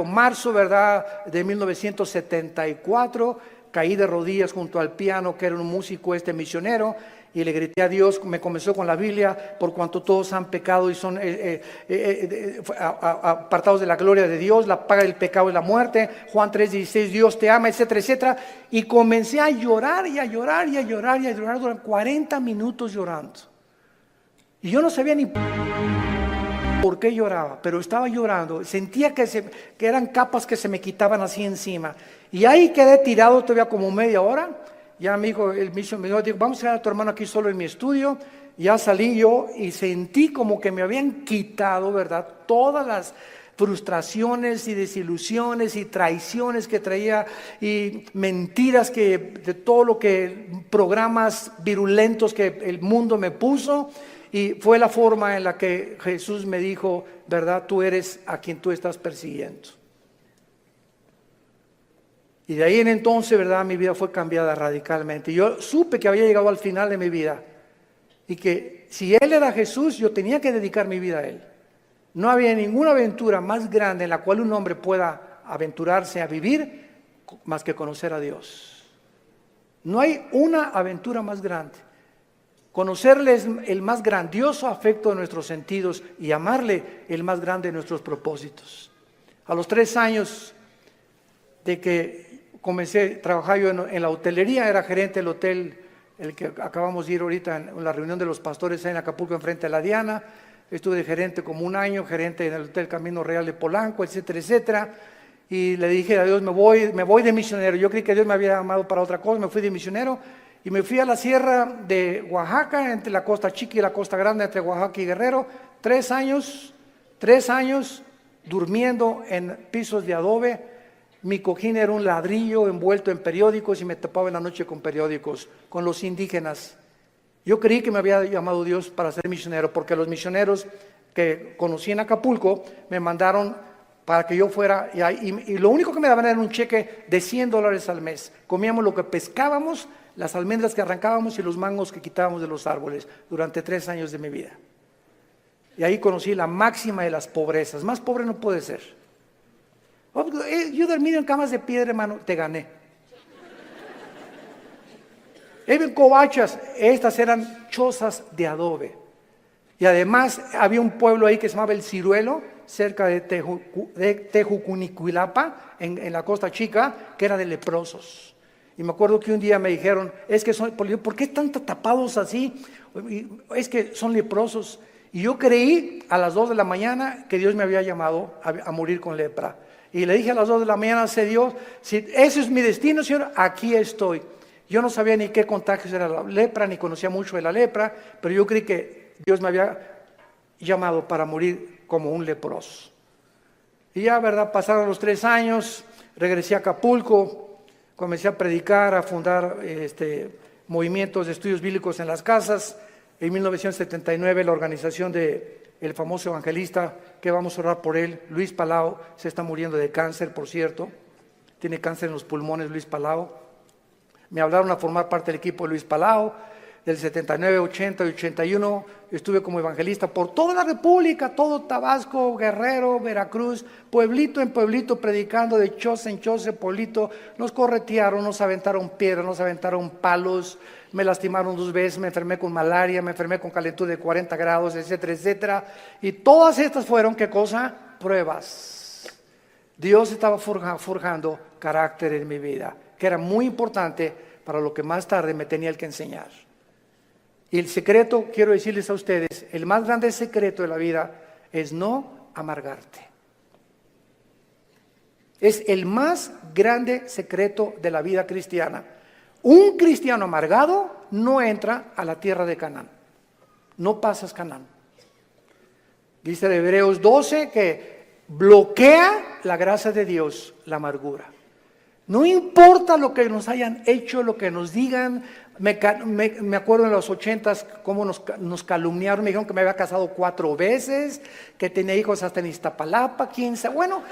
Speaker 1: marzo, ¿verdad? De 1974, caí de rodillas junto al piano, que era un músico misionero, y le grité a Dios. Me comenzó con la Biblia: por cuanto todos han pecado y son apartados de la gloria de Dios, la paga del pecado es la muerte, Juan 3:16, Dios te ama, etcétera, etcétera. Y comencé a llorar y a llorar y a llorar y a llorar durante 40 minutos llorando. Y yo no sabía ni por qué lloraba, pero estaba llorando. Sentía que eran capas que se me quitaban así encima. Y ahí quedé tirado todavía como media hora. Ya me dijo el misionero, dijo: vamos a dejar a tu hermano aquí solo en mi estudio. Ya salí yo y sentí como que me habían quitado, ¿verdad?, todas las frustraciones y desilusiones y traiciones que traía, y mentiras de todo lo que, programas virulentos que el mundo me puso. Y fue la forma en la que Jesús me dijo: ¿verdad? Tú eres a quien tú estás persiguiendo. Y de ahí en entonces, ¿verdad?, mi vida fue cambiada radicalmente. Yo supe que había llegado al final de mi vida y que si Él era Jesús, yo tenía que dedicar mi vida a Él. No había ninguna aventura más grande en la cual un hombre pueda aventurarse a vivir más que conocer a Dios. No hay una aventura más grande. Conocerle es el más grandioso afecto de nuestros sentidos, y amarle el más grande de nuestros propósitos. A los 3 años de que comencé a trabajar yo en la hotelería, era gerente del hotel, el que acabamos de ir ahorita en la reunión de los pastores en Acapulco, enfrente de la Diana. Estuve de gerente como 1 año, gerente en el Hotel Camino Real de Polanco, etcétera, etcétera. Y le dije a Dios: me voy de misionero. Yo creí que Dios me había llamado para otra cosa. Me fui de misionero y me fui a la sierra de Oaxaca, entre la Costa Chica y la Costa Grande, entre Oaxaca y Guerrero. 3 años durmiendo en pisos de adobe. Mi cojín era un ladrillo envuelto en periódicos, y me tapaba en la noche con periódicos, con los indígenas. Yo creí que me había llamado Dios para ser misionero, porque los misioneros que conocí en Acapulco me mandaron para que yo fuera, y lo único que me daban era un cheque de $100 al mes. Comíamos lo que pescábamos, las almendras que arrancábamos y los mangos que quitábamos de los árboles durante 3 años de mi vida. Y ahí conocí la máxima de las pobrezas. Más pobre no puede ser. Yo dormí en camas de piedra, hermano, te gané. En covachas, estas eran chozas de adobe. Y además había un pueblo ahí que se llamaba El Ciruelo, cerca de Tejucunicuilapa, en la Costa Chica, que era de leprosos. Y me acuerdo que un día me dijeron: es que ¿por qué están tapados así? Es que son leprosos. Y yo creí a las 2 de la mañana que Dios me había llamado a morir con lepra. Y le dije a las 2 de la mañana: sé Dios, si ese es mi destino, Señor, aquí estoy. Yo no sabía ni qué contagios era la lepra, ni conocía mucho de la lepra, pero yo creí que Dios me había llamado para morir como un leproso. Y ya, ¿verdad?, pasaron los 3 años, regresé a Acapulco, comencé a predicar, a fundar movimientos de estudios bíblicos en las casas. En 1979 la organización del famoso evangelista, que vamos a orar por él, Luis Palau, se está muriendo de cáncer, por cierto. Tiene cáncer en los pulmones, Luis Palau. Me hablaron a formar parte del equipo de Luis Palau. Del 79, 80 y 81 estuve como evangelista por toda la República, todo Tabasco, Guerrero, Veracruz, pueblito en pueblito, predicando de choza en choza, pueblito. Nos corretearon, nos aventaron piedras, nos aventaron palos, me lastimaron 2 veces, me enfermé con malaria, me enfermé con calentura de 40 grados, etcétera, etcétera. Y todas estas fueron, ¿qué cosa? Pruebas. Dios estaba forjando carácter en mi vida, que era muy importante para lo que más tarde me tenía que enseñar. Y el secreto, quiero decirles a ustedes, el más grande secreto de la vida es no amargarte. Es el más grande secreto de la vida cristiana. Un cristiano amargado no entra a la tierra de Canaán. No pasas Canaán. Dice de Hebreos 12 que bloquea la gracia de Dios la amargura. No importa lo que nos hayan hecho, lo que nos digan. Me acuerdo en los 80s cómo nos calumniaron. Me dijeron que me había casado 4 veces, que tenía hijos hasta en Iztapalapa, 15. Bueno,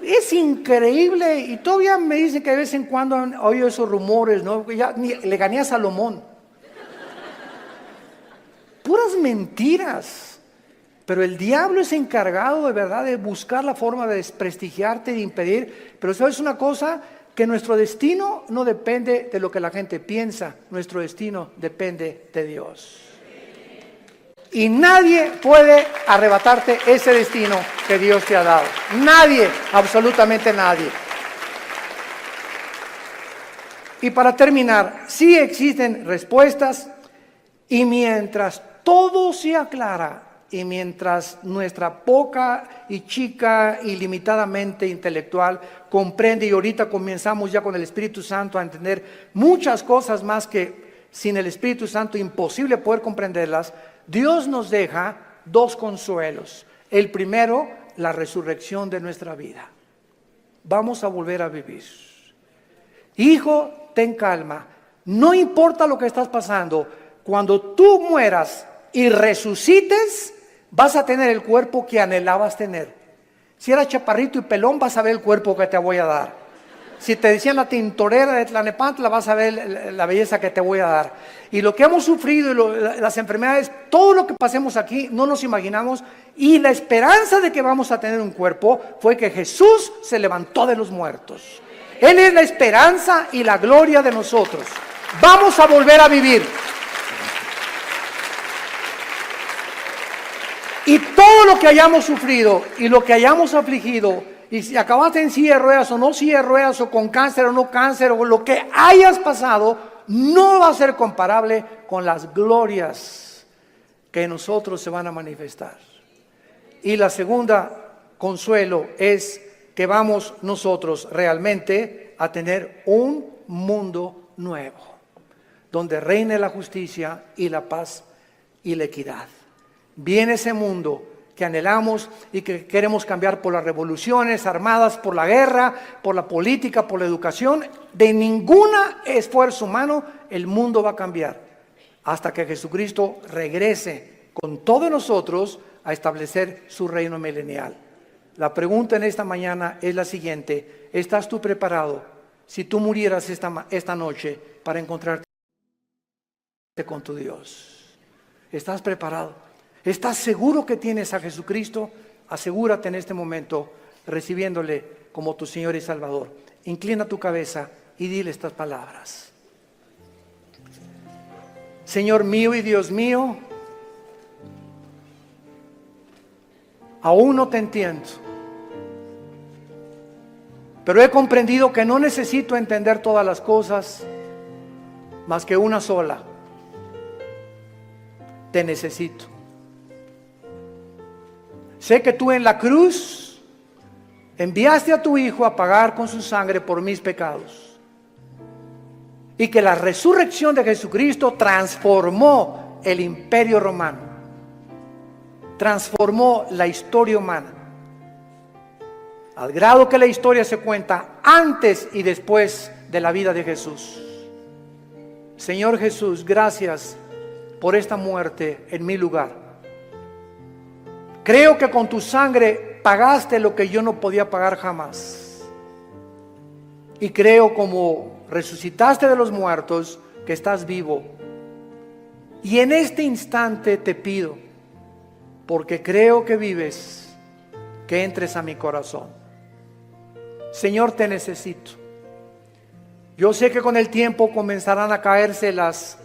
Speaker 1: es increíble. Y todavía me dicen que de vez en cuando han oído esos rumores, ¿no? Ya le gané a Salomón. Puras mentiras. Pero el diablo es encargado de verdad de buscar la forma de desprestigiarte, de impedir. Pero ¿sabes una cosa? Que nuestro destino no depende de lo que la gente piensa. Nuestro destino depende de Dios. Y nadie puede arrebatarte ese destino que Dios te ha dado. Nadie, absolutamente nadie. Y para terminar, sí existen respuestas, y mientras todo se aclara, y mientras nuestra poca y chica y limitadamente intelectual comprende, y ahorita comenzamos ya con el Espíritu Santo a entender muchas cosas más que sin el Espíritu Santo imposible poder comprenderlas, Dios nos deja dos consuelos. El primero, la resurrección de nuestra vida. Vamos a volver a vivir. Hijo, ten calma. No importa lo que estás pasando, cuando tú mueras y resucites, vas a tener el cuerpo que anhelabas tener. Si eras chaparrito y pelón, vas a ver el cuerpo que te voy a dar. Si te decían la tintorera de Tlalnepantla, vas a ver la belleza que te voy a dar. Y lo que hemos sufrido, las enfermedades, todo lo que pasemos aquí, no nos imaginamos. Y la esperanza de que vamos a tener un cuerpo fue que Jesús se levantó de los muertos. Él es la esperanza y la gloria de nosotros. Vamos a volver a vivir. Y todo lo que hayamos sufrido y lo que hayamos afligido, y si acabaste en silla de ruedas o no silla de ruedas, o con cáncer o no cáncer, o lo que hayas pasado, no va a ser comparable con las glorias que en nosotros se van a manifestar. Y la segunda consuelo es que vamos nosotros realmente a tener un mundo nuevo, donde reine la justicia y la paz y la equidad. Viene ese mundo que anhelamos y que queremos cambiar por las revoluciones armadas, por la guerra, por la política, por la educación. De ningún esfuerzo humano el mundo va a cambiar hasta que Jesucristo regrese con todos nosotros a establecer su reino milenial. La pregunta en esta mañana es la siguiente: ¿estás tú preparado si tú murieras esta noche para encontrarte con tu Dios? ¿Estás preparado? ¿Estás seguro que tienes a Jesucristo? Asegúrate en este momento recibiéndole como tu Señor y Salvador. Inclina tu cabeza y dile estas palabras. Señor mío y Dios mío, aún no te entiendo, pero he comprendido que no necesito entender todas las cosas, más que una sola: te necesito. Sé que tú en la cruz enviaste a tu Hijo a pagar con su sangre por mis pecados, y que la resurrección de Jesucristo transformó el imperio romano, transformó la historia humana, al grado que la historia se cuenta antes y después de la vida de Jesús. Señor Jesús, gracias por esta muerte en mi lugar. Creo que con tu sangre pagaste lo que yo no podía pagar jamás. Y creo, como resucitaste de los muertos, que estás vivo. Y en este instante te pido, porque creo que vives, que entres a mi corazón. Señor, te necesito. Yo sé que con el tiempo comenzarán a caerse las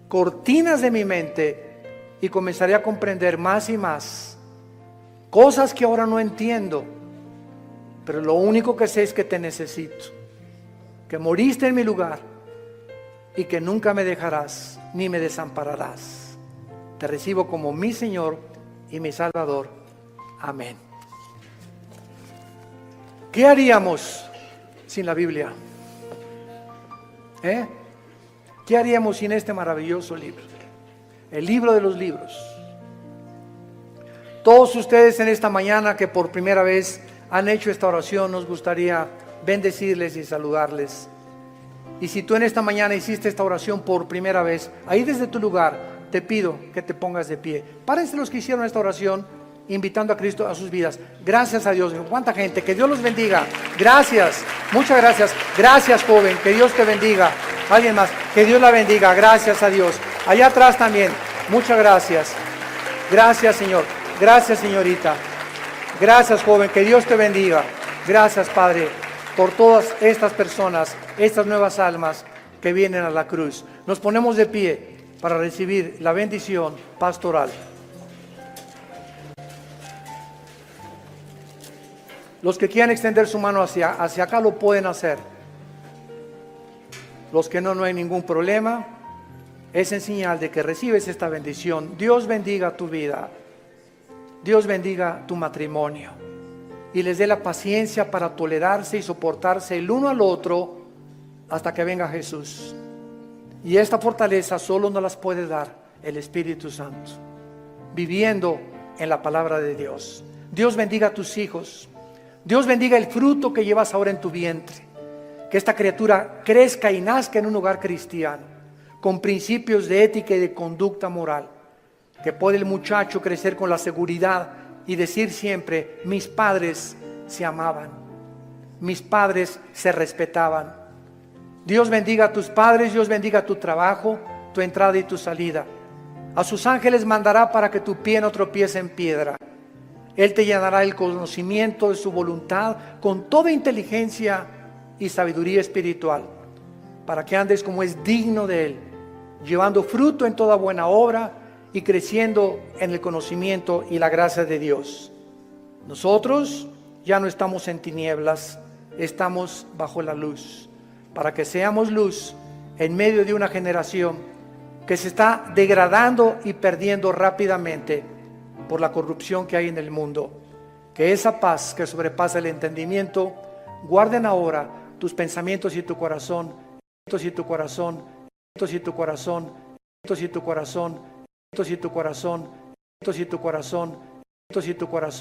Speaker 1: cortinas de mi mente y comenzaré a comprender más y más cosas que ahora no entiendo, pero lo único que sé es que te necesito, que moriste en mi lugar y que nunca me dejarás ni me desampararás. Te recibo como mi Señor y mi Salvador. Amén. ¿Qué haríamos sin la Biblia? ¿Qué haríamos sin este maravilloso libro? El libro de los libros. Todos ustedes en esta mañana que por primera vez han hecho esta oración, nos gustaría bendecirles y saludarles. Y si tú en esta mañana hiciste esta oración por primera vez, ahí desde tu lugar te pido que te pongas de pie. Párense los que hicieron esta oración invitando a Cristo a sus vidas. Gracias a Dios. ¿Cuánta gente? Que Dios los bendiga. Gracias. Muchas gracias. Gracias, joven. Que Dios te bendiga. Alguien más. Que Dios la bendiga. Gracias a Dios. Allá atrás también. Muchas gracias. Gracias, Señor. Gracias, señorita. Gracias, joven. Que Dios te bendiga. Gracias, Padre, por todas estas personas, estas nuevas almas que vienen a la cruz. Nos ponemos de pie para recibir la bendición pastoral. Los que quieran extender su mano hacia acá lo pueden hacer. Los que no, no hay ningún problema. Es en señal de que recibes esta bendición. Dios bendiga tu vida. Dios bendiga tu matrimonio. Y les dé la paciencia para tolerarse y soportarse el uno al otro hasta que venga Jesús. Y esta fortaleza solo nos las puede dar el Espíritu Santo, viviendo en la palabra de Dios. Dios bendiga a tus hijos. Dios bendiga el fruto que llevas ahora en tu vientre. Que esta criatura crezca y nazca en un hogar cristiano, con principios de ética y de conducta moral. Que pueda el muchacho crecer con la seguridad y decir siempre: mis padres se amaban, mis padres se respetaban. Dios bendiga a tus padres, Dios bendiga tu trabajo, tu entrada y tu salida. A sus ángeles mandará para que tu pie no tropiece en piedra. Él te llenará el conocimiento de su voluntad con toda inteligencia y sabiduría espiritual, para que andes como es digno de Él, llevando fruto en toda buena obra y creciendo en el conocimiento y la gracia de Dios. Nosotros ya no estamos en tinieblas, estamos bajo la luz, para que seamos luz en medio de una generación que se está degradando y perdiendo rápidamente por la corrupción que hay en el mundo. Que esa paz que sobrepasa el entendimiento guarden ahora tus pensamientos y tu corazón, y tu corazón, y tu corazón, y tu corazón, y tu corazón, y tu corazón, y tu corazón.